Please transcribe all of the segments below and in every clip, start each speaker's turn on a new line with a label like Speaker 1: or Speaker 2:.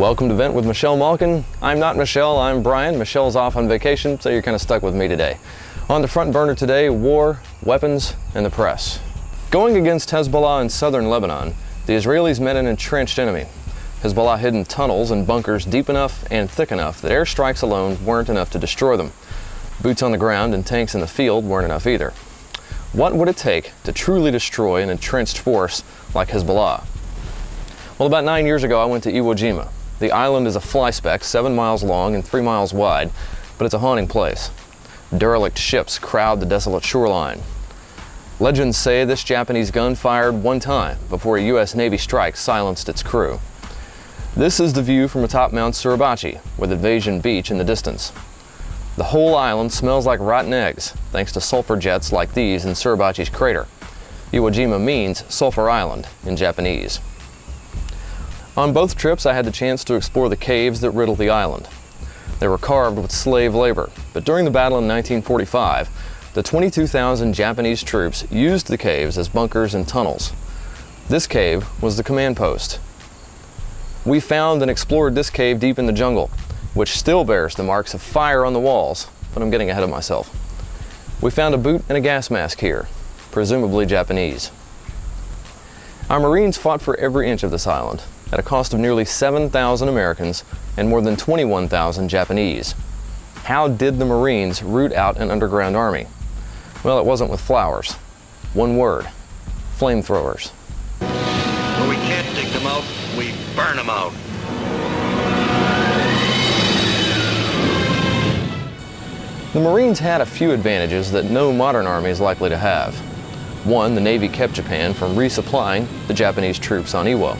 Speaker 1: Welcome to Vent with Michelle Malkin. I'm not Michelle, I'm Brian. Michelle's off on vacation, so you're kind of stuck with me today. On the front burner today, war, weapons, and the press. Going against Hezbollah in southern Lebanon, the Israelis met an entrenched enemy. Hezbollah hid in tunnels and bunkers deep enough and thick enough that airstrikes alone weren't enough to destroy them. Boots on the ground and tanks in the field weren't enough either. What would it take to truly destroy an entrenched force like Hezbollah? Well, about 9 years ago, I went to Iwo Jima. The island is a flyspeck, 7 miles long and 3 miles wide, but it's a haunting place. Derelict ships crowd the desolate shoreline. Legends say this Japanese gun fired one time before a U.S. Navy strike silenced its crew. This is the view from atop Mount Suribachi, with Invasion Beach in the distance. The whole island smells like rotten eggs, thanks to sulfur jets like these in Suribachi's crater. Iwo Jima means Sulphur Island in Japanese. On both trips, I had the chance to explore the caves that riddle the island. They were carved with slave labor, but during the battle in 1945, the 22,000 Japanese troops used the caves as bunkers and tunnels. This cave was the command post. We found and explored this cave deep in the jungle, which still bears the marks of fire on the walls, but I'm getting ahead of myself. We found a boot and a gas mask here, presumably Japanese. Our Marines fought for every inch of this island, at a cost of nearly 7,000 Americans and more than 21,000 Japanese. How did the Marines root out an underground army? Well, it wasn't with flowers. One word: flamethrowers.
Speaker 2: Where we can't dig them out, we burn them out.
Speaker 1: The Marines had a few advantages that no modern army is likely to have. One, the Navy kept Japan from resupplying the Japanese troops on Iwo.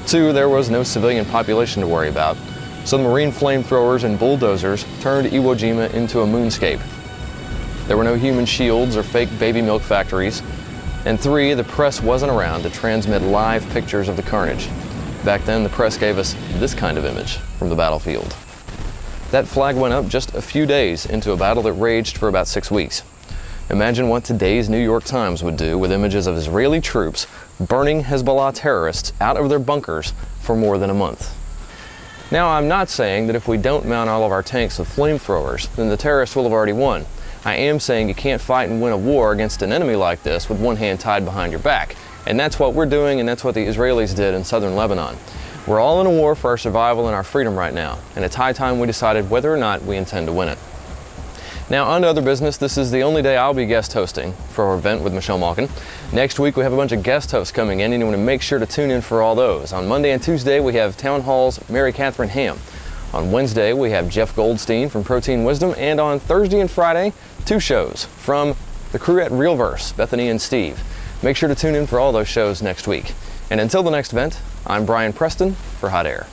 Speaker 1: Two, there was no civilian population to worry about, so the Marine flamethrowers and bulldozers turned Iwo Jima into a moonscape. There were no human shields or fake baby milk factories. And three, the press wasn't around to transmit live pictures of the carnage. Back then, the press gave us this kind of image from the battlefield. That flag went up just a few days into a battle that raged for about 6 weeks. Imagine what today's New York Times would do with images of Israeli troops burning Hezbollah terrorists out of their bunkers for more than a month. Now, I'm not saying that if we don't mount all of our tanks with flamethrowers, then the terrorists will have already won. I am saying you can't fight and win a war against an enemy like this with one hand tied behind your back. And that's what we're doing, and that's what the Israelis did in southern Lebanon. We're all in a war for our survival and our freedom right now, and it's high time we decided whether or not we intend to win it. Now, on to other business. This is the only day I'll be guest hosting for our event with Michelle Malkin. Next week, we have a bunch of guest hosts coming in, and you want to make sure to tune in for all those. On Monday and Tuesday, we have Town Hall's Mary Catherine Ham. On Wednesday, we have Jeff Goldstein from Protein Wisdom, and on Thursday and Friday, 2 shows from the crew at Realverse, Bethany and Steve. Make sure to tune in for all those shows next week. And until the next event, I'm Brian Preston for Hot Air.